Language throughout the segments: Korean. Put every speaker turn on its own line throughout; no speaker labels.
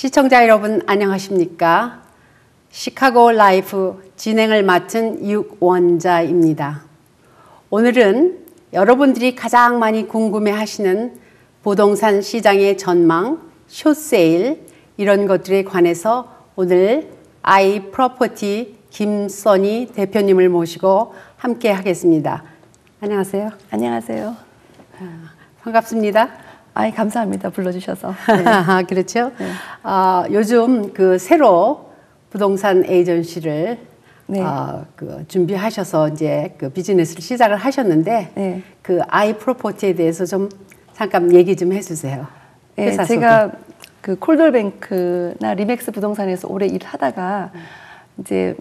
시청자 여러분 안녕하십니까? 시카고 라이프 진행을 맡은 육원자입니다. 오늘은 여러분들이 가장 많이 궁금해 하시는 부동산 시장의 전망, 숏세일 이런 것들에 관해서 오늘 아이프로퍼티 김선희 대표님을 모시고 함께 하겠습니다. 안녕하세요.
안녕하세요.
반갑습니다.
아이, 감사합니다. 불러주셔서.
네. 그렇죠. 네. 요즘 새로 부동산 에이전시를
네.
준비하셔서 이제 비즈니스를 시작을 하셨는데
네.
아이프로퍼티에 대해서 좀 잠깐 얘기 좀 해주세요.
네, 제가 콜돌뱅크나 리맥스 부동산에서 오래 일하다가 이제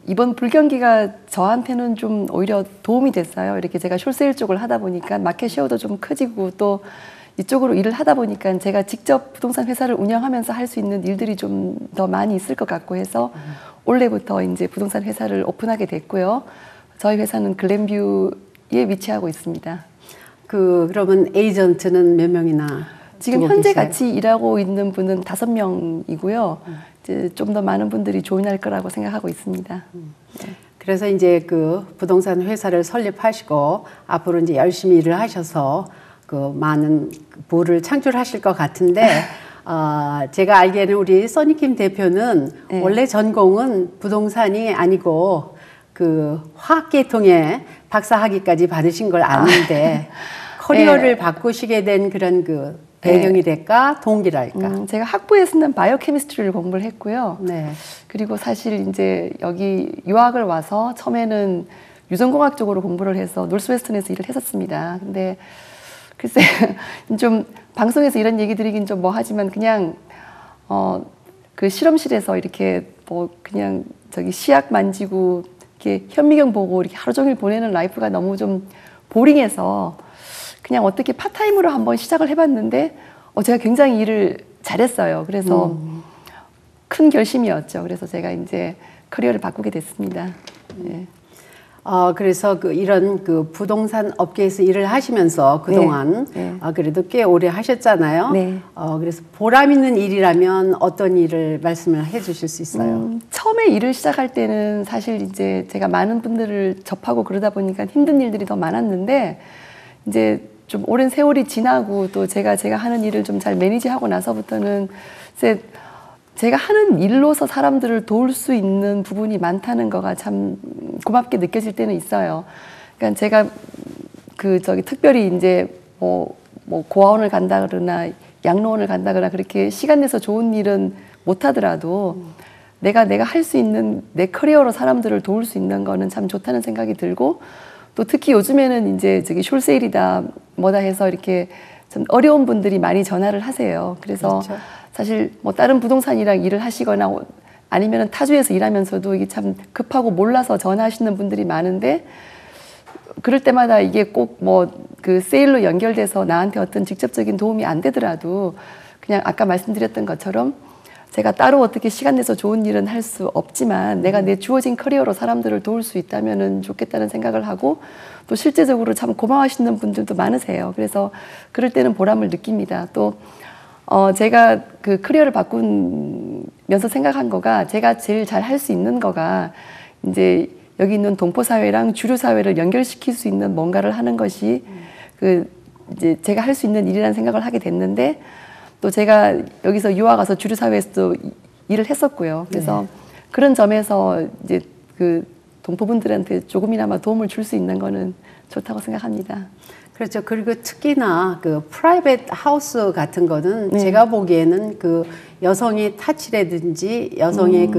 이번 불경기가 저한테는 좀 오히려 도움이 됐어요. 이렇게 제가 숏세일 쪽을 하다 보니까 마켓 쉐어도 좀 커지고 또 이쪽으로 일을 하다 보니까 제가 직접 부동산 회사를 운영하면서 할 수 있는 일들이 좀 더 많이 있을 것 같고 해서 올해부터 이제 부동산 회사를 오픈하게 됐고요. 저희 회사는 글렌뷰에 위치하고 있습니다.
그러면 에이전트는 몇 명이나?
지금 현재 같이 일하고 있는 분은 5명이고요. 이제 좀 더 많은 분들이 조인할 거라고 생각하고 있습니다.
네. 그래서 이제 부동산 회사를 설립하시고 앞으로 이제 열심히 일을 하셔서 많은 부를 창출하실 것 같은데 제가 알기에는 우리 써니킴 대표는
네.
원래 전공은 부동산이 아니고 화학계통에 박사학위까지 받으신 걸 아는데 커리어를
네.
바꾸시게 된 그런 배경이랄까 동기랄까.
제가 학부에서는 바이오케미스트리를 공부를 했고요.
네.
그리고 사실 이제 여기 유학을 와서 처음에는 유전공학 쪽으로 공부를 해서 노스웨스턴에서 일을 했었습니다. 근데 글쎄 좀 방송에서 이런 얘기 드리긴 좀 하지만 그냥 실험실에서 이렇게 그냥 시약 만지고 이렇게 현미경 보고 이렇게 하루 종일 보내는 라이프가 너무 좀 보링해서 그냥 어떻게 파타임으로 한번 시작을 해봤는데 제가 굉장히 일을 잘했어요. 그래서 큰 결심이었죠. 그래서 제가 이제 커리어를 바꾸게 됐습니다. 네.
그래서 이런 부동산 업계에서 일을 하시면서 그동안
네.
그래도 꽤 오래 하셨잖아요.
네.
그래서 보람 있는 일이라면 어떤 일을 말씀을 해 주실 수 있어요?
처음에 일을 시작할 때는 사실 이제 제가 많은 분들을 접하고 그러다 보니까 힘든 일들이 더 많았는데 이제 좀 오랜 세월이 지나고 또 제가 하는 일을 좀 잘 매니지하고 나서부터는 이제 제가 하는 일로서 사람들을 도울 수 있는 부분이 많다는 거가 참 고맙게 느껴질 때는 있어요. 그러니까 제가 특별히 이제 고아원을 간다 그러나 양로원을 간다 그러나 그렇게 시간 내서 좋은 일은 못 하더라도 내가 할 수 있는 내 커리어로 사람들을 도울 수 있는 거는 참 좋다는 생각이 들고 또 특히 요즘에는 이제 숏세일이다 뭐다 해서 이렇게 좀 어려운 분들이 많이 전화를 하세요. 그래서
그렇죠.
사실 다른 부동산이랑 일을 하시거나 아니면 타주에서 일하면서도 이게 참 급하고 몰라서 전화하시는 분들이 많은데 그럴 때마다 이게 꼭 세일로 연결돼서 나한테 어떤 직접적인 도움이 안 되더라도 그냥 아까 말씀드렸던 것처럼 제가 따로 어떻게 시간 내서 좋은 일은 할 수 없지만 내가 내 주어진 커리어로 사람들을 도울 수 있다면 좋겠다는 생각을 하고 또 실제적으로 참 고마워하시는 분들도 많으세요. 그래서 그럴 때는 보람을 느낍니다. 또 제가 커리어를 바꾸면서 생각한 거가 제가 제일 잘 할 수 있는 거가 이제 여기 있는 동포사회랑 주류사회를 연결시킬 수 있는 뭔가를 하는 것이 이제 제가 할 수 있는 일이라는 생각을 하게 됐는데 또 제가 여기서 유학 와서 주류사회에서도 일을 했었고요. 그래서 네. 그런 점에서 이제 동포분들한테 조금이나마 도움을 줄 수 있는 거는 좋다고 생각합니다.
그렇죠. 그리고 특히나 프라이빗 하우스 같은 거는
네.
제가 보기에는 여성의 타치라든지 여성의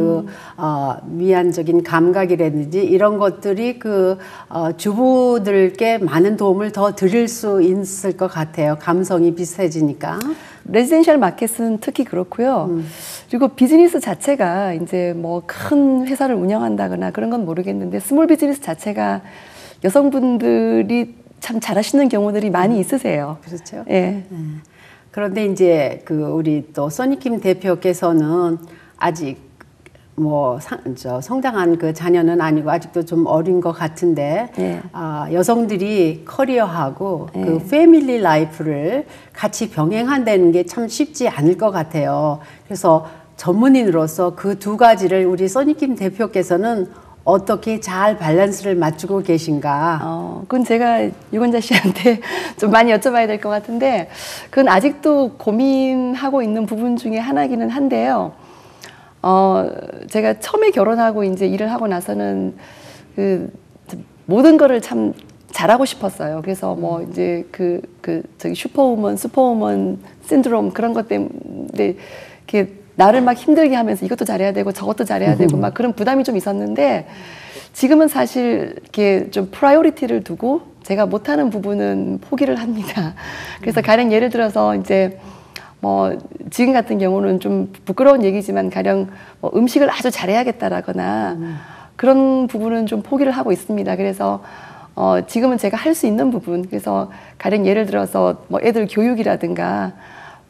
미안적인 감각이라든지 이런 것들이 주부들께 많은 도움을 더 드릴 수 있을 것 같아요. 감성이 비슷해지니까.
레지던셜 마켓은 특히 그렇고요. 그리고 비즈니스 자체가 이제 큰 회사를 운영한다거나 그런 건 모르겠는데 스몰 비즈니스 자체가 여성분들이 참 잘하시는 경우들이 많이 있으세요.
그렇죠.
예.
그런데 이제 우리 또 써니킴 대표께서는 아직 성장한 그 자녀는 아니고 아직도 좀 어린 것 같은데
예.
여성들이 커리어하고
예.
그 패밀리 라이프를 같이 병행한다는 게 참 쉽지 않을 것 같아요. 그래서 전문인으로서 그 두 가지를 우리 써니킴 대표께서는 어떻게 잘 밸런스를 맞추고 계신가?
그건 제가 유건자 씨한테 좀 많이 여쭤봐야 될 것 같은데, 그건 아직도 고민하고 있는 부분 중에 하나기는 한데요. 제가 처음에 결혼하고 이제 일을 하고 나서는 그 모든 거를 참 잘하고 싶었어요. 그래서 뭐 이제 저기 슈퍼우먼 신드롬 그런 것 때문에 이렇게 나를 막 힘들게 하면서 이것도 잘해야 되고 저것도 잘해야 되고 막 그런 부담이 좀 있었는데, 지금은 사실 이렇게 좀 프라이오리티를 두고 제가 못하는 부분은 포기를 합니다. 그래서 가령 예를 들어서 이제 뭐 지금 같은 경우는 좀 부끄러운 얘기지만 가령 뭐 음식을 아주 잘해야겠다라거나 그런 부분은 좀 포기를 하고 있습니다. 그래서 지금은 제가 할 수 있는 부분, 그래서 가령 예를 들어서 뭐 애들 교육이라든가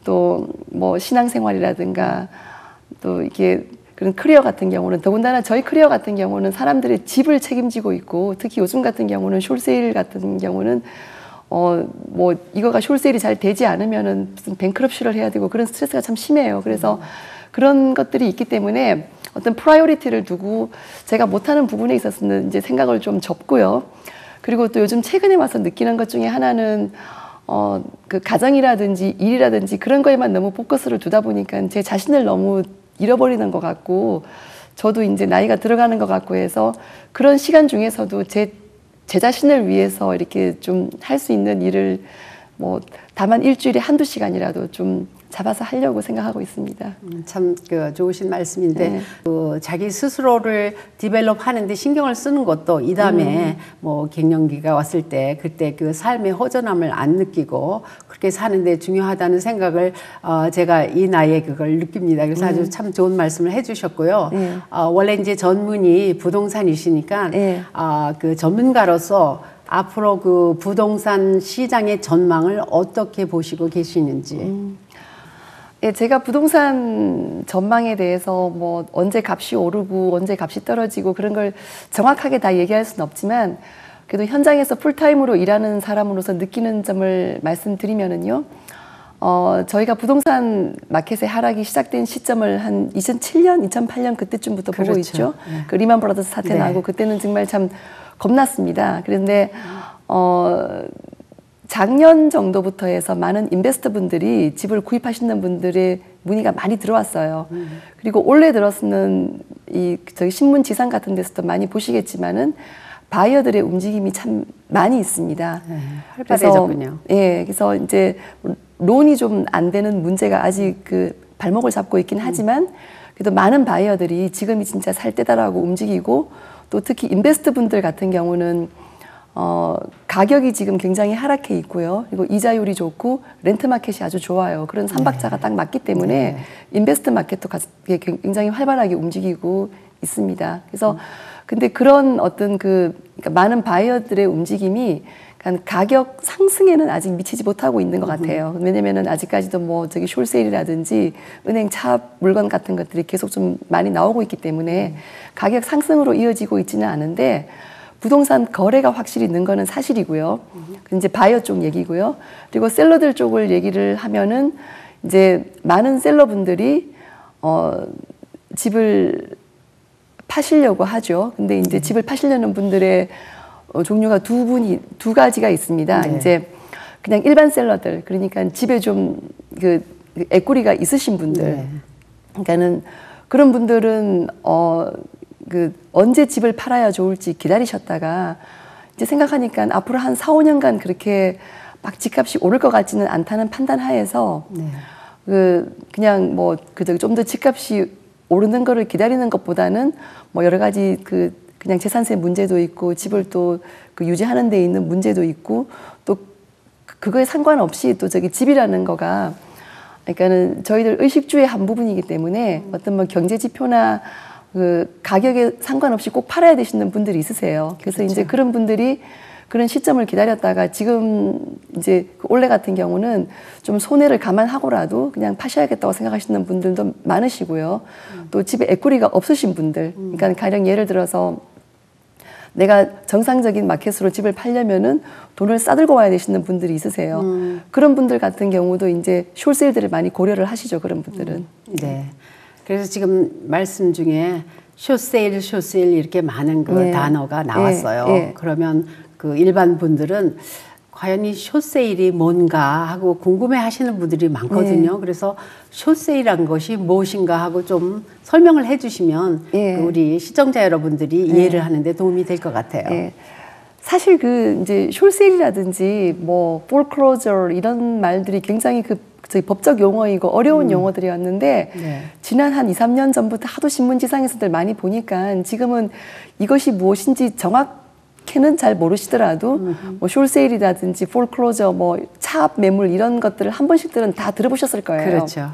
또 뭐 신앙생활이라든가 또 이게 그런 커리어 같은 경우는, 더군다나 저희 커리어 같은 경우는 사람들의 집을 책임지고 있고, 특히 요즘 같은 경우는 숄세일 같은 경우는 뭐 이거가 숄세일이 잘 되지 않으면은 무슨 뱅크럽시를 해야 되고 그런 스트레스가 참 심해요. 그래서 그런 것들이 있기 때문에 어떤 프라이오리티를 두고 제가 못하는 부분에 있어서는 이제 생각을 좀 접고요. 그리고 또 요즘 최근에 와서 느끼는 것 중에 하나는 그 가정이라든지 일이라든지 그런 거에만 너무 포커스를 두다 보니까 제 자신을 너무 잃어버리는 것 같고, 저도 이제 나이가 들어가는 것 같고 해서 그런 시간 중에서도 제 자신을 위해서 이렇게 좀 할 수 있는 일을 뭐 다만 일주일에 한두 시간이라도 좀 잡아서 하려고 생각하고 있습니다.
참 좋으신 말씀인데
네.
자기 스스로를 디벨롭 하는데 신경을 쓰는 것도 이 다음에 뭐 갱년기가 왔을 때 그때 그 삶의 허전함을 안 느끼고 그렇게 사는데 중요하다는 생각을 제가 이 나이에 그걸 느낍니다. 그래서 아주 참 좋은 말씀을 해주셨고요.
네.
원래 이제 전문이 부동산이시니까
네.
그 전문가로서 앞으로 그 부동산 시장의 전망을 어떻게 보시고 계시는지.
예, 제가 부동산 전망에 대해서 뭐 언제 값이 오르고 언제 값이 떨어지고 그런 걸 정확하게 다 얘기할 수는 없지만, 그래도 현장에서 풀타임으로 일하는 사람으로서 느끼는 점을 말씀드리면은요, 저희가 부동산 마켓의 하락이 시작된 시점을 한 2007년, 2008년 그때쯤부터
그렇죠.
보고 있죠.
네.
그 리만 브라더스 사태
네.
나고 그때는 정말 참 겁났습니다. 그런데 작년 정도부터 해서 많은 인베스터 분들이 집을 구입하시는 분들의 문의가 많이 들어왔어요. 그리고 올해 들어서는 저희 신문 지상 같은 데서도 많이 보시겠지만은 바이어들의 움직임이 참 많이 있습니다.
네, 활발해졌군요.
예, 그래서 이제 론이 좀 안 되는 문제가 아직 그 발목을 잡고 있긴 하지만, 그래도 많은 바이어들이 지금이 진짜 살 때다라고 움직이고, 또 특히 인베스터 분들 같은 경우는 가격이 지금 굉장히 하락해 있고요. 그리고 이자율이 좋고 렌트 마켓이 아주 좋아요. 그런 삼박자가 딱 맞기 때문에 인베스트 마켓도 굉장히 활발하게 움직이고 있습니다. 그래서 근데 그런 어떤 그러니까 많은 바이어들의 움직임이 가격 상승에는 아직 미치지 못하고 있는 것 같아요. 왜냐면은 아직까지도 뭐 저기 숄세일이라든지 은행 차 물건 같은 것들이 계속 좀 많이 나오고 있기 때문에 가격 상승으로 이어지고 있지는 않은데, 부동산 거래가 확실히 는 거는 사실이고요. 이제 바이어 쪽 얘기고요. 그리고 셀러들 쪽을 얘기를 하면은 이제 많은 셀러분들이 집을 파시려고 하죠. 근데 이제 집을 파시려는 분들의 종류가 두 가지가 있습니다.
네.
이제 그냥 일반 셀러들, 그러니까 집에 좀 그 에꾸리가 있으신 분들.
네.
그러니까는 그런 분들은 언제 집을 팔아야 좋을지 기다리셨다가 이제 생각하니까 앞으로 한 4, 5년간 그렇게 막 집값이 오를 것 같지는 않다는 판단 하에서
네.
그냥 뭐 좀 더 집값이 오르는 거를 기다리는 것보다는 뭐 여러 가지 그냥 재산세 문제도 있고 집을 또 그 유지하는 데 있는 문제도 있고 또 그거에 상관없이 또 저기 집이라는 거가, 그러니까는 저희들 의식주의 한 부분이기 때문에 어떤 뭐 경제 지표나 그 가격에 상관없이 꼭 팔아야 되시는 분들이 있으세요. 그래서
그렇죠.
이제 그런 분들이 그런 시점을 기다렸다가 지금 이제 올해 같은 경우는 좀 손해를 감안하고라도 그냥 파셔야겠다고 생각하시는 분들도 많으시고요. 또 집에 에quity 없으신 분들, 그러니까 가령 예를 들어서 내가 정상적인 마켓으로 집을 팔려면은 돈을 싸들고 와야 되시는 분들이 있으세요. 그런 분들 같은 경우도 이제 숏세일들을 많이 고려를 하시죠. 그런 분들은.
네. 그래서 지금 말씀 중에 숏세일, 숏세일 이렇게 많은 그
네.
단어가 나왔어요.
네.
그러면 그 일반 분들은 과연 이 숏세일이 뭔가 하고 궁금해 하시는 분들이 많거든요. 그래서 숏세일한 것이 무엇인가 하고 좀 설명을 해 주시면 그 우리 시청자 여러분들이 이해를 하는데 도움이 될 것 같아요.
사실 그 이제 숏세일이라든지 뭐 foreclosure 이런 말들이 굉장히 저희 법적 용어이고 어려운 용어들이었는데 지난 한 2, 3년 전부터 하도 신문지상에서들 많이 보니까 지금은 이것이 무엇인지 정확히는 잘 모르시더라도 뭐 숏세일이라든지 foreclosure 뭐 차압 매물 이런 것들을 한 번씩들은 다 들어보셨을 거예요.
그렇죠.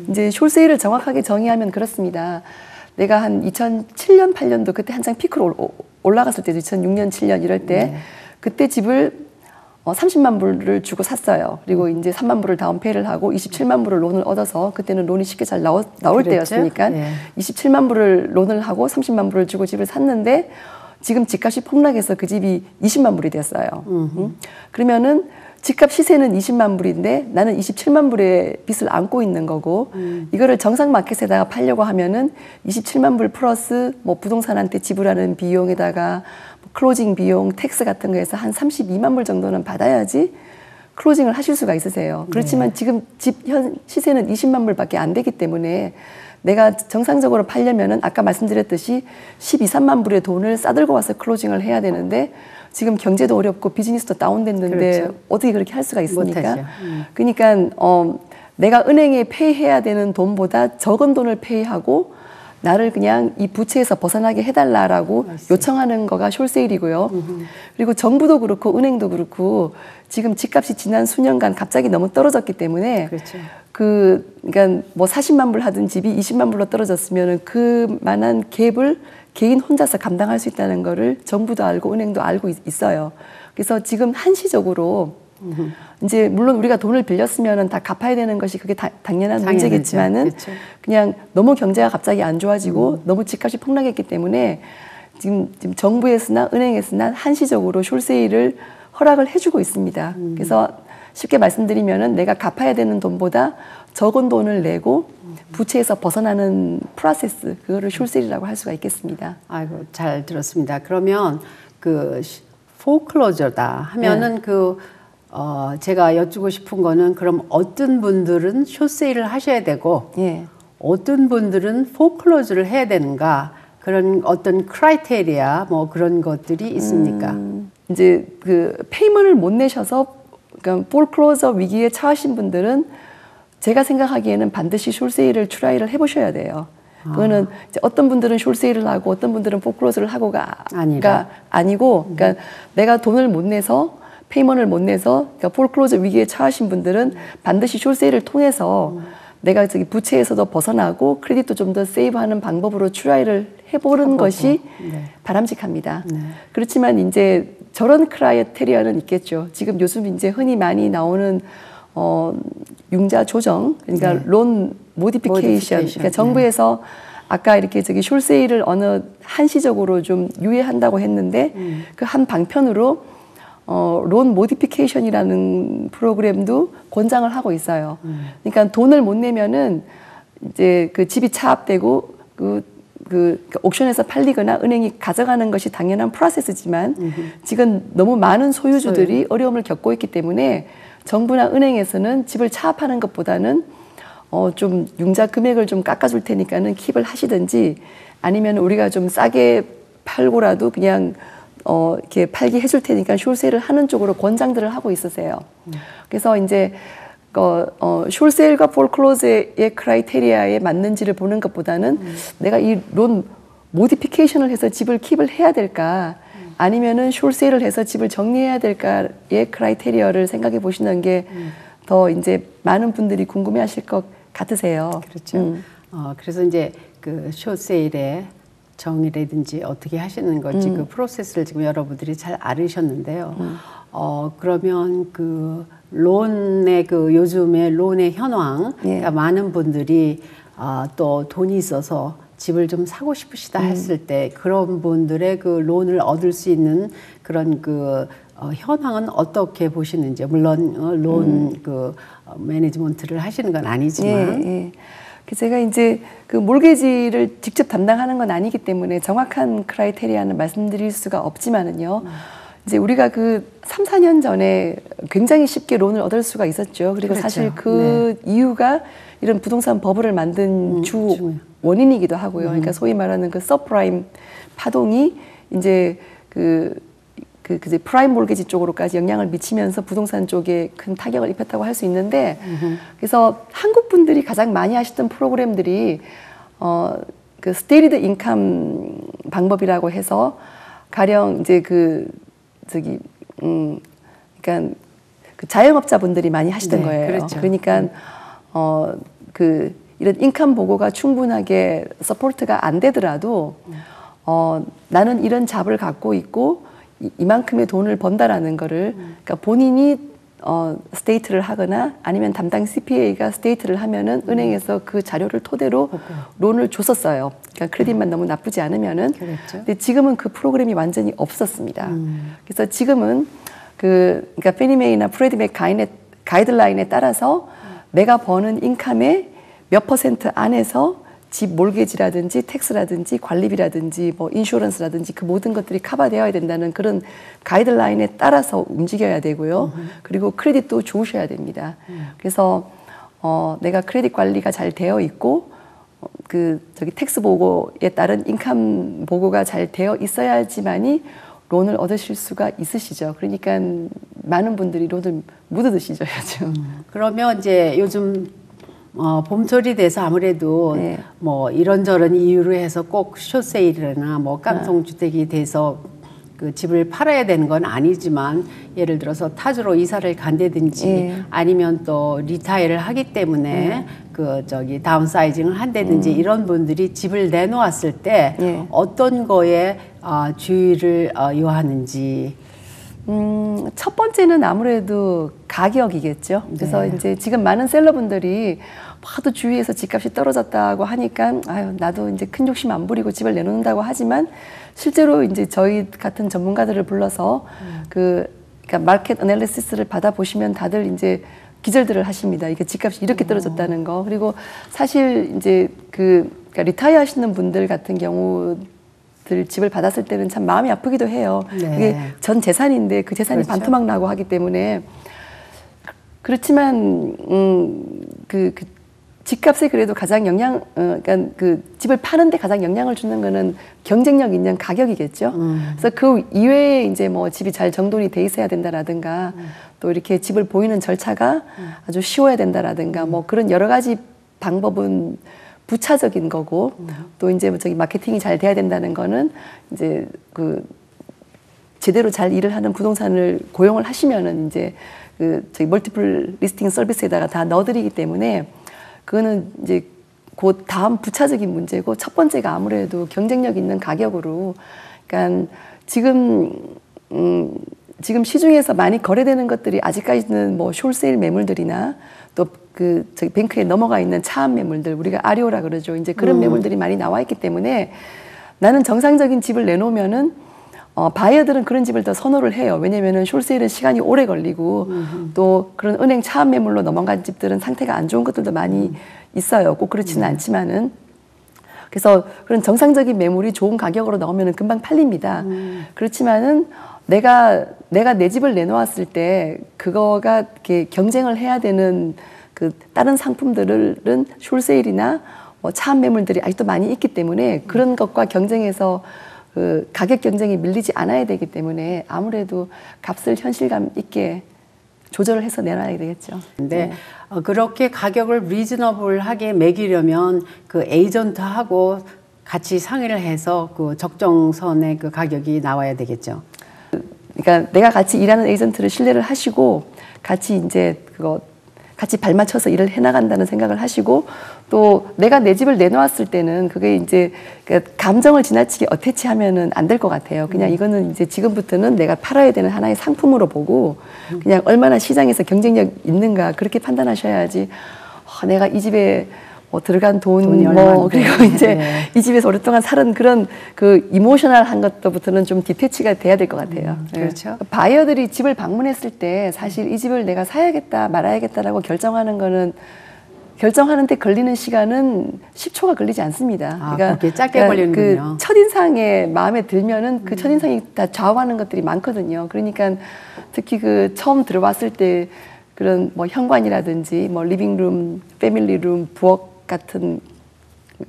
이제 숏세일을 정확하게 정의하면 그렇습니다. 내가 한 2007년, 8년도 그때 한창 피크로 올라갔을 때도 2006년, 7년 이럴 때 그때 집을 30만 불을 주고 샀어요. 그리고 이제 3만 불을 다운페이를 하고 27만 불을 론을 얻어서 그때는 론이 쉽게 잘 나올
그랬죠?
때였으니까 27만 불을 론을 하고 30만 불을 주고 집을 샀는데 지금 집값이 폭락해서 그 집이 20만 불이 됐어요. 그러면은 집값 시세는 20만 불인데 나는 27만 불의 빚을 안고 있는 거고 이거를 정상 마켓에다가 팔려고 하면은 27만 불 플러스 뭐 부동산한테 지불하는 비용에다가 뭐 클로징 비용, 텍스 같은 거에서 한 32만 불 정도는 받아야지 클로징을 하실 수가 있으세요. 그렇지만 지금 집 현 시세는 20만 불밖에 안 되기 때문에 내가 정상적으로 팔려면은 아까 말씀드렸듯이 12, 3만 불의 돈을 싸들고 와서 클로징을 해야 되는데 지금 경제도 어렵고 비즈니스도 다운됐는데 그렇죠. 어떻게 그렇게 할 수가 있습니까? 그러니까 내가 은행에 페이해야 되는 돈보다 적은 돈을 페이하고 나를 그냥 이 부채에서 벗어나게 해달라라고 요청하는 거가 숏세일이고요. 그리고 정부도 그렇고 은행도 그렇고 지금 집값이 지난 수년간 갑자기 너무 떨어졌기 때문에
그렇죠.
그러니까 뭐 40만 불 하던 집이 20만 불로 떨어졌으면은 그만한 갭을 개인 혼자서 감당할 수 있다는 거를 정부도 알고 은행도 알고 있어요. 그래서 지금 한시적으로 이제 물론 우리가 돈을 빌렸으면은 다 갚아야 되는 것이 그게 당연한 문제겠지만은 그렇죠. 그냥 너무 경제가 갑자기 안 좋아지고 너무 집값이 폭락했기 때문에 지금 정부에서나 은행에서나 한시적으로 숏세일을 허락을 해주고 있습니다. 그래서 쉽게 말씀드리면은 내가 갚아야 되는 돈보다 적은 돈을 내고 부채에서 벗어나는 프로세스, 그거를 숏세일이라고 할 수가 있겠습니다.
아이고, 잘 들었습니다. 그러면 그 foreclosure다 하면은 제가 여쭈고 싶은 거는 그럼 어떤 분들은 숏세일을 하셔야 되고 어떤 분들은 foreclosure를 해야 되는가, 그런 어떤 크라이테리아 뭐 그런 것들이 있습니까?
이제 그 페이먼을 못 내셔서 그러니까 foreclosure 위기에 처하신 분들은 제가 생각하기에는 반드시 숏세일을 트라이를 해보셔야 돼요. 그거는 이제 어떤 분들은 숏세일을 하고 어떤 분들은 foreclosure를 하고가 아니고, 그러니까 내가 돈을 못 내서 페이먼을 못 내서 그러니까 foreclosure 위기에 처하신 분들은 반드시 숏세일을 통해서 내가 저기 부채에서도 벗어나고 크레딧도 좀 더 세이브하는 방법으로 트라이를 해보는 것이 바람직합니다. 그렇지만 이제 저런 크라이테리아는 있겠죠. 지금 요즘 이제 흔히 많이 나오는 융자 조정, 그러니까 론 모디피케이션, 그러니까 정부에서 아까 이렇게 저기 숏세일을 어느 한시적으로 좀 유예한다고 했는데 그 한 방편으로 론 모디피케이션이라는 프로그램도 권장을 하고 있어요. 그러니까 돈을 못 내면은 이제 그 집이 차압되고 그 옥션에서 팔리거나 은행이 가져가는 것이 당연한 프로세스지만 지금 너무 많은 소유주들이 어려움을 겪고 있기 때문에 정부나 은행에서는 집을 차압하는 것보다는 좀 융자 금액을 좀 깎아줄 테니까는 킵을 하시든지 아니면 우리가 좀 싸게 팔고라도 그냥 이렇게 팔기 해줄 테니까 숏세일을 하는 쪽으로 권장들을 하고 있으세요. 그래서 이제 숏세일과 foreclosure의 크라이테리아에 맞는지를 보는 것보다는 내가 이 론 모디피케이션을 해서 집을 킵을 해야 될까 아니면은 숏세일을 해서 집을 정리해야 될까의 크라이테리아를 생각해 보시는 게 더 이제 많은 분들이 궁금해하실 것 같으세요.
그렇죠. 그래서 이제 그 숏세일에 정의라든지 어떻게 하시는 건지 그 프로세스를 지금 여러분들이 잘 알으셨는데요. 그러면 그 론의 그 요즘의 론의 현황, 그러니까 많은 분들이 또 돈이 있어서 집을 좀 사고 싶으시다 했을 때 그런 분들의 그 론을 얻을 수 있는 그런 그 현황은 어떻게 보시는지. 물론 론 그 매니지먼트를 하시는 건 아니지만.
제가 이제 그 몰개지를 직접 담당하는 건 아니기 때문에 정확한 크라이테리아는 말씀드릴 수가 없지만은요. 이제 우리가 그 3, 4년 전에 굉장히 쉽게 론을 얻을 수가 있었죠. 그리고
그렇죠.
사실 그 이유가 이런 부동산 버블을 만든 주 원인이기도 하고요. 그러니까 소위 말하는 그 서프라임 파동이 이제 그 이제 프라임 몰개지 쪽으로까지 영향을 미치면서 부동산 쪽에 큰 타격을 입혔다고 할 수 있는데, 그래서 한국 분들이 가장 많이 하시던 프로그램들이 그 스테이리드 인컴 방법이라고 해서 가령 이제 그러니까 그 자영업자분들이 많이 하시던 거예요.
그렇죠.
그러니까 이런 인컴 보고가 충분하게 서포트가 안 되더라도 나는 이런 잡을 갖고 있고 이만큼의 돈을 번다라는 거를 그러니까 본인이 스테이트를 하거나 아니면 담당 CPA가 스테이트를 하면은 은행에서 그 자료를 토대로 론을 줬었어요. 그러니까 크레딧만 너무 나쁘지 않으면은.
그랬죠.
근데 지금은 그 프로그램이 완전히 없었습니다. 그래서 지금은 그러니까 페니메이나 프레디맥 가이드라인에 따라서 내가 버는 인컴의 몇 % 안에서 집 몰개지라든지 텍스라든지 관리비라든지 뭐 인슈런스라든지 그 모든 것들이 커버되어야 된다는 그런 가이드라인에 따라서 움직여야 되고요. 그리고 크레딧도 좋으셔야 됩니다. 그래서 내가 크레딧 관리가 잘 되어 있고 텍스 보고에 따른 인컴 보고가 잘 되어 있어야지만이 론을 얻으실 수가 있으시죠. 그러니까 많은 분들이 론을 못 얻으시죠, 요즘.
그러면 이제 요즘 봄철이 돼서 아무래도 뭐 이런저런 이유로 해서 꼭 숏세일이나 뭐 깡통주택이 돼서 그 집을 팔아야 되는 건 아니지만 예를 들어서 타주로 이사를 간다든지 아니면 또 리타이어를 하기 때문에 다운사이징을 한다든지 이런 분들이 집을 내놓았을 때 어떤 거에 주의를 요하는지.
첫 번째는 아무래도 가격이겠죠. 그래서 이제 지금 많은 셀러분들이 하도 주위에서 집값이 떨어졌다고 하니까 아유 나도 이제 큰 욕심 안 부리고 집을 내놓는다고 하지만 실제로 이제 저희 같은 전문가들을 불러서 그러니까 마켓 애널리시스를 받아보시면 다들 이제 기절들을 하십니다. 이게 집값이 이렇게 떨어졌다는 거. 그리고 사실 이제 그러니까 리타이어 하시는 분들 같은 경우 집을 받았을 때는 참 마음이 아프기도 해요. 이게 전 재산인데 그 재산이
그렇죠.
반토막 나고 하기 때문에. 그렇지만 집값에 그래도 가장 그러니까 그 집을 파는데 가장 영향을 주는 거는 경쟁력 있는 가격이겠죠. 그래서 그 이외에 이제 뭐 집이 잘 정돈이 돼 있어야 된다라든가 또 이렇게 집을 보이는 절차가 아주 쉬워야 된다라든가 뭐 그런 여러 가지 방법은 부차적인 거고 또 이제 마케팅이 잘 돼야 된다는 거는 이제 제대로 잘 일을 하는 부동산을 고용을 하시면은 이제 저희 멀티플 리스팅 서비스에다가 다 넣어드리기 때문에 그거는 이제 그 다음 부차적인 문제고 첫 번째가 아무래도 경쟁력 있는 가격으로 그러니까 지금 시중에서 많이 거래되는 것들이 아직까지는 뭐 숄세일 매물들이나 또 저기 뱅크에 넘어가 있는 차압 매물들 우리가 아리오라 그러죠. 이제 그런 매물들이 많이 나와 있기 때문에 나는 정상적인 집을 내놓으면은 바이어들은 그런 집을 더 선호를 해요. 왜냐면은 숄세일은 시간이 오래 걸리고 또 그런 은행 차압 매물로 넘어간 집들은 상태가 안 좋은 것들도 많이 있어요. 꼭 그렇지는 않지만은 그래서 그런 정상적인 매물이 좋은 가격으로 나오면은 금방 팔립니다. 그렇지만은 내가 내 집을 내놓았을 때 그거가 이렇게 경쟁을 해야 되는 다른 상품들은 숄세일이나 뭐 차압 매물들이 아직도 많이 있기 때문에 그런 것과 경쟁해서 가격 경쟁이 밀리지 않아야 되기 때문에 아무래도 값을 현실감 있게 조절을 해서 내놔야 되겠죠.
근데 그렇게 가격을 리즈너블하게 매기려면 그 에이전트하고 같이 상의를 해서 그 적정선의 그 가격이 나와야 되겠죠.
그러니까 내가 같이 일하는 에이전트를 신뢰를 하시고 같이 이제 같이 발맞춰서 일을 해나간다는 생각을 하시고 또 내가 내 집을 내놓았을 때는 그게 이제 감정을 지나치게 어태치하면은 안 될 것 같아요. 그냥 이거는 이제 지금부터는 내가 팔아야 되는 하나의 상품으로 보고 그냥 얼마나 시장에서 경쟁력 있는가 그렇게 판단하셔야지 내가 이 집에 뭐 들어간 돈, 뭐 그리고 이제 네. 이 집에서 오랫동안 살은 그런 그 이모셔널한 것부터는 좀 디태치가 돼야 될 것 같아요.
그렇죠.
바이어들이 집을 방문했을 때 사실 이 집을 내가 사야겠다 말아야겠다라고 결정하는데 걸리는 시간은 10초가 걸리지 않습니다.
그러니까 그렇게 짧게 걸리는군요.
그 첫인상에 마음에 들면은 그 첫인상이 다 좌우하는 것들이 많거든요. 그러니까 특히 그 처음 들어왔을 때 그런 뭐 현관이라든지 뭐 리빙룸, 패밀리룸, 부엌 같은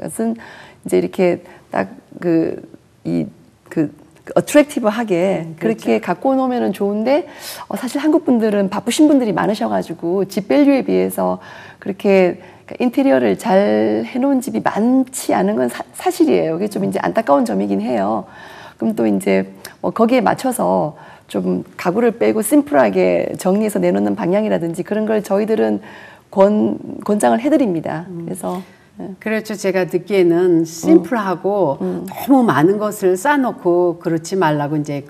것은 이제 이렇게 딱 어트랙티브하게 그렇게 그렇죠. 갖고 놓으면 좋은데 사실 한국 분들은 바쁘신 분들이 많으셔가지고 집 밸류에 비해서 그렇게 인테리어를 잘 해놓은 집이 많지 않은 건 사실이에요. 그게 좀 이제 안타까운 점이긴 해요. 그럼 또 이제 뭐 거기에 맞춰서 좀 가구를 빼고 심플하게 정리해서 내놓는 방향이라든지 그런 걸 저희들은 권장을 해드립니다. 그래서
그렇죠. 제가 듣기에는 심플하고 너무 많은 것을 쌓아놓고 그렇지 말라고 이제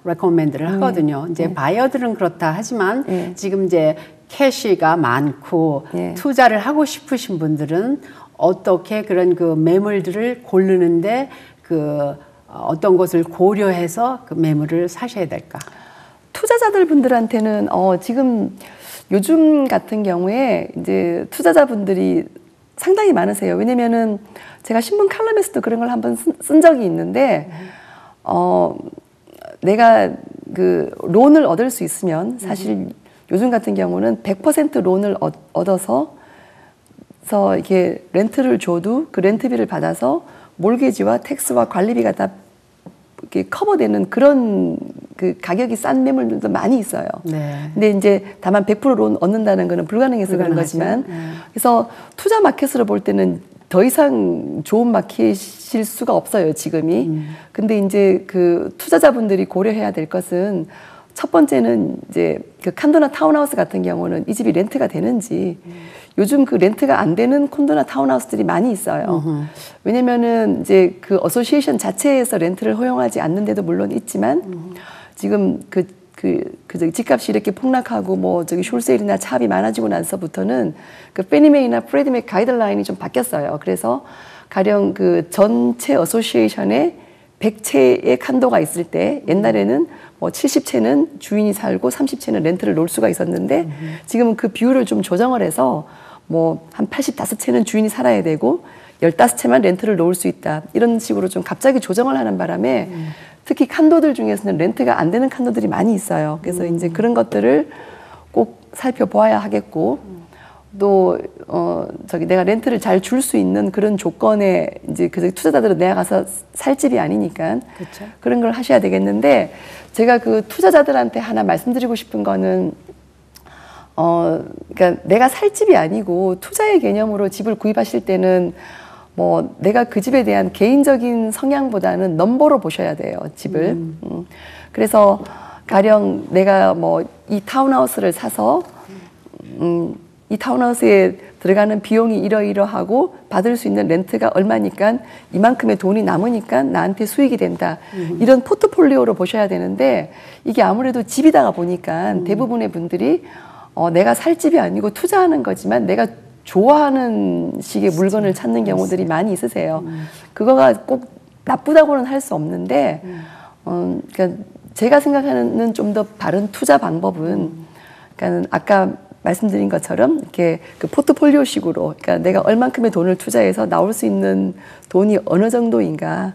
레코멘드를 하거든요. 이제 바이어들은 그렇다 하지만 지금 이제 캐시가 많고 투자를 하고 싶으신 분들은 어떻게 그런 매물들을 고르는데 어떤 것을 고려해서 그 매물을 사셔야 될까?
투자자들 분들한테는 지금 요즘 같은 경우에 이제 투자자분들이 상당히 많으세요. 왜냐면은 제가 신문 칼럼에서도 그런 걸 한번 쓴 적이 있는데 내가 론을 얻을 수 있으면 사실 요즘 같은 경우는 100% 론을 얻어서 이렇게 렌트를 줘도 그 렌트비를 받아서 몰게지와 텍스와 관리비가 다 이렇게 커버되는 그런 가격이 싼 매물들도 많이 있어요. 네. 근데 이제 다만 100% 론 얻는다는 거는 불가능해서 그런 거지만 그래서 투자 마켓으로 볼 때는 더 이상 좋은 마켓일 수가 없어요, 지금이. 근데 이제 투자자분들이 고려해야 될 것은 첫 번째는 이제 칸도나 타운하우스 같은 경우는 이 집이 렌트가 되는지 요즘 렌트가 안 되는 콘도나 타운하우스들이 많이 있어요. 왜냐면은 이제 어소시에이션 자체에서 렌트를 허용하지 않는 데도 물론 있지만 지금 집값이 이렇게 폭락하고 뭐 숄세일이나 차압이 많아지고 나서부터는 페니메이나 프레디맥 가이드라인이 좀 바뀌었어요. 그래서 가령 전체 어소시에이션에 100채의 칸도가 있을 때 옛날에는 뭐 70채는 주인이 살고 30채는 렌트를 놓을 수가 있었는데 지금은 그 비율을 좀 조정을 해서 뭐 한 85채는 주인이 살아야 되고 15채만 렌트를 놓을 수 있다. 이런 식으로 좀 갑자기 조정을 하는 바람에 특히 칸도들 중에서는 렌트가 안 되는 칸도들이 많이 있어요. 그래서 이제 그런 것들을 꼭 살펴보아야 하겠고 또 내가 렌트를 잘 줄 수 있는 그런 조건에 이제 투자자들은 내가 가서 살 집이 아니니까 그쵸. 그런 걸 하셔야 되겠는데 제가 투자자들한테 하나 말씀드리고 싶은 거는 그러니까 내가 살 집이 아니고 투자의 개념으로 집을 구입하실 때는 뭐 내가 그 집에 대한 개인적인 성향보다는 넘버로 보셔야 돼요, 집을. 그래서 가령 내가 뭐 이 타운하우스를 사서 이 타운하우스에 들어가는 비용이 이러이러하고 받을 수 있는 렌트가 얼마니까 이만큼의 돈이 남으니까 나한테 수익이 된다. 이런 포트폴리오로 보셔야 되는데 이게 아무래도 집이다가 보니까 대부분의 분들이 내가 살 집이 아니고 투자하는 거지만 내가 좋아하는 식의 물건을 찾는 경우들이 많이 있으세요. 그거가 꼭 나쁘다고는 할 수 없는데 그러니까 제가 생각하는 좀 더 바른 투자 방법은 그러니까 아까 말씀드린 것처럼 이렇게 포트폴리오식으로 그러니까 내가 얼만큼의 돈을 투자해서 나올 수 있는 돈이 어느 정도인가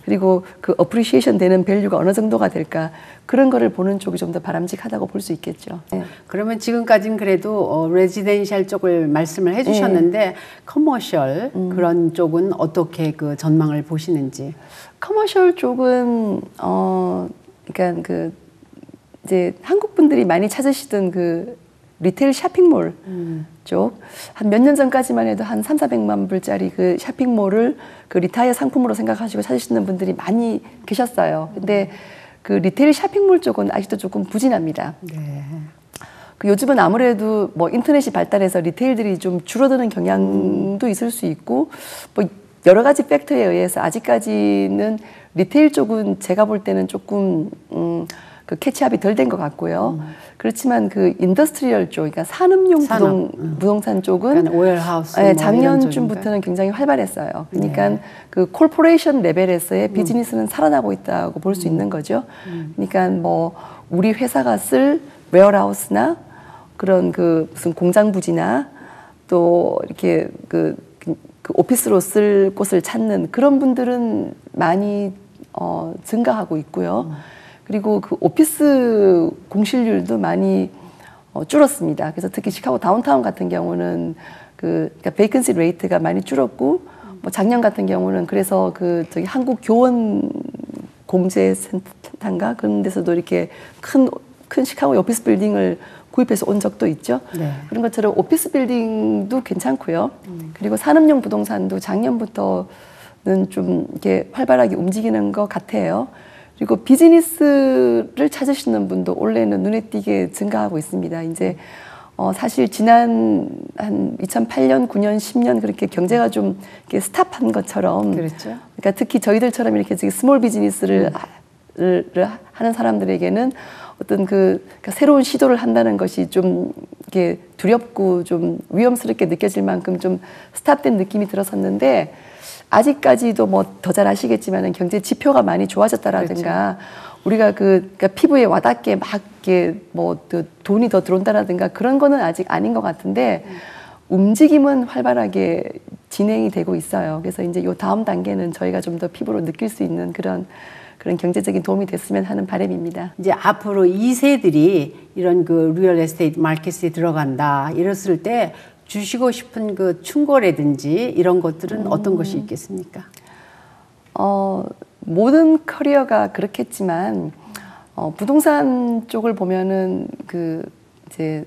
그리고 어프리시에이션 되는 밸류가 어느 정도가 될까 그런 거를 보는 쪽이 좀 더 바람직하다고 볼 수 있겠죠. 네.
그러면 지금까지는 그래도 레지덴셜 쪽을 말씀을 해주셨는데 커머셜 그런 쪽은 어떻게 전망을 보시는지?
커머셜 쪽은 그러니까 이제 한국 분들이 많이 찾으시던 리테일 쇼핑몰 쪽, 한 몇 년 전까지만 해도 한 300~400만 불짜리 쇼핑몰을 리타이어 상품으로 생각하시고 찾으시는 분들이 많이 계셨어요. 근데 리테일 쇼핑몰 쪽은 아직도 조금 부진합니다. 네. 그 요즘은 아무래도 뭐 인터넷이 발달해서 리테일들이 좀 줄어드는 경향도 있을 수 있고 뭐 여러 가지 팩터에 의해서 아직까지는 리테일 쪽은 제가 볼 때는 조금 그 캐치업이 덜 된 것 같고요. 그렇지만 그 인더스트리얼 쪽, 그러니까 산업용 부동산 쪽은
그러니까 웨어하우스
네,
뭐
작년쯤부터는 굉장히 활발했어요. 그러니까 네. 그 콜포레이션 레벨에서의 비즈니스는 살아나고 있다고 볼 수 있는 거죠. 그러니까 뭐 우리 회사가 쓸 웨어하우스나 그런 그 무슨 공장 부지나 또 이렇게 그 오피스로 쓸 곳을 찾는 그런 분들은 많이 증가하고 있고요. 그리고 그 오피스 공실률도 많이 줄었습니다. 그래서 특히 시카고 다운타운 같은 경우는 그러니까 베이컨시 레이트가 많이 줄었고 뭐 작년 같은 경우는 그래서 그 저기 한국 교원 공제 센터인가 그런 데서도 이렇게 큰 시카고 오피스 빌딩을 구입해서 온 적도 있죠. 네. 그런 것처럼 오피스 빌딩도 괜찮고요. 그리고 산업용 부동산도 작년부터는 좀 이렇게 활발하게 움직이는 것 같아요. 그리고 비즈니스를 찾으시는 분도 올해는 눈에 띄게 증가하고 있습니다. 이제 사실 지난 한 2008년, 9년, 10년 그렇게 경제가 좀 이렇게 스탑한 것처럼, 그렇죠. 그러니까 특히 저희들처럼 이렇게 스몰 비즈니스를 하는 사람들에게는 어떤 그러니까 새로운 시도를 한다는 것이 좀 이렇게 두렵고 좀 위험스럽게 느껴질 만큼 좀 스탑된 느낌이 들었었는데. 아직까지도 뭐 더 잘 아시겠지만은 경제 지표가 많이 좋아졌다라든가 그렇죠. 우리가 그러니까 피부에 와닿게 막 이렇게 뭐 돈이 더 들어온다라든가 그런 거는 아직 아닌 것 같은데 움직임은 활발하게 진행이 되고 있어요. 그래서 이제 요 다음 단계는 저희가 좀 더 피부로 느낄 수 있는 그런 경제적인 도움이 됐으면 하는 바람입니다.
이제 앞으로 2세들이 이런 그 리얼 에스테이트 마켓에 들어간다 이랬을 때 주시고 싶은 그 충고라든지 이런 것들은 어떤 것이 있겠습니까?
모든 커리어가 그렇겠지만 부동산 쪽을 보면은 그 이제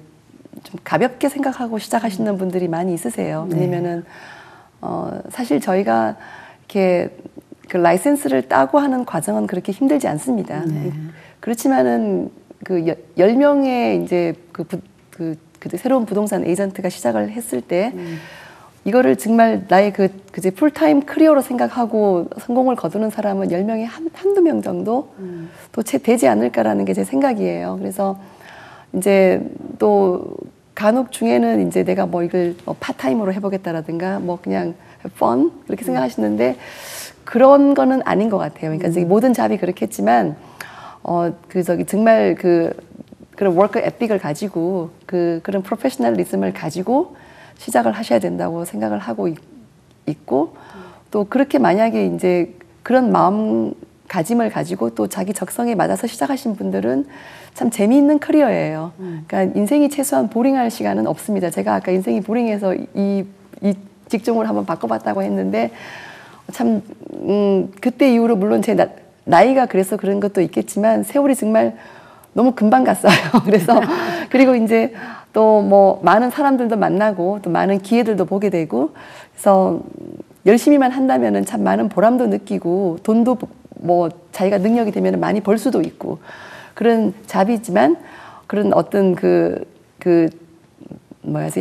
좀 가볍게 생각하고 시작하시는 분들이 많이 있으세요. 왜냐면은 사실 저희가 이렇게 그 라이센스를 따고 하는 과정은 그렇게 힘들지 않습니다. 네. 그렇지만은 그 10명의 이제 그 새로운 부동산 에이전트가 시작을 했을 때 이거를 정말 나의 그제 풀타임 커리어로 생각하고 성공을 거두는 사람은 10명에 한두 명 정도 또 채 되지 않을까라는 게 제 생각이에요. 그래서 이제 또 간혹 중에는 이제 내가 뭐 이걸 파타임으로 해보겠다라든가 뭐 그냥 fun 그렇게 생각하시는데 그런 거는 아닌 것 같아요. 그러니까 모든 잡이 그렇겠지만 정말 그런 워크 에픽을 가지고 그런 프로페셔널리즘을 가지고 시작을 하셔야 된다고 생각을 하고 있고 또 그렇게 만약에 이제 그런 마음가짐을 가지고 또 자기 적성에 맞아서 시작하신 분들은 참 재미있는 커리어예요. 그러니까 인생이 최소한 보링할 시간은 없습니다. 제가 아까 인생이 보링해서 이 직종을 한번 바꿔봤다고 했는데 참 그때 이후로 물론 제 나이가 그래서 그런 것도 있겠지만 세월이 정말 너무 금방 갔어요. 그래서 그리고 이제 또 뭐 많은 사람들도 만나고 또 많은 기회들도 보게 되고 그래서 열심히만 한다면은 참 많은 보람도 느끼고 돈도 뭐 자기가 능력이 되면 많이 벌 수도 있고 그런 잡이지만 그런 어떤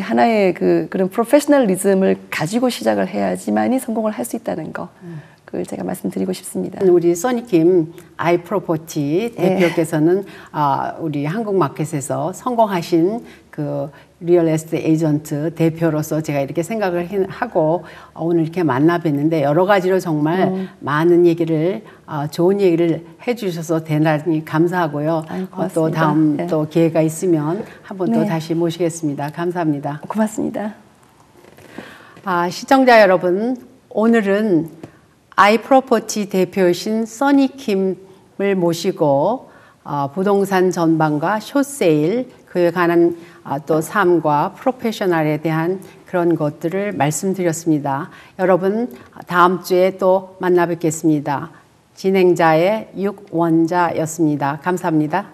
하나의 그런 프로페셔널리즘을 가지고 시작을 해야지만이 성공을 할 수 있다는 거. 그걸 제가 말씀드리고 싶습니다.
우리 써니킴 아이프로퍼티 대표께서는 우리 한국 마켓에서 성공하신 그 리얼 에스테이트 에이전트 대표로서 제가 이렇게 생각을 하고 오늘 이렇게 만나 뵀는데 여러 가지로 정말 많은 얘기를 좋은 얘기를 해주셔서 대단히 감사하고요. 또 다음 또 기회가 있으면 한번 또 다시 모시겠습니다. 감사합니다.
고맙습니다.
시청자 여러분, 오늘은 아이프로퍼티 대표이신 써니킴을 모시고 부동산 전반과 숏세일 그에 관한 또 삶과 프로페셔널에 대한 그런 것들을 말씀드렸습니다. 여러분 다음 주에 또 만나 뵙겠습니다. 진행자의 육원자였습니다. 감사합니다.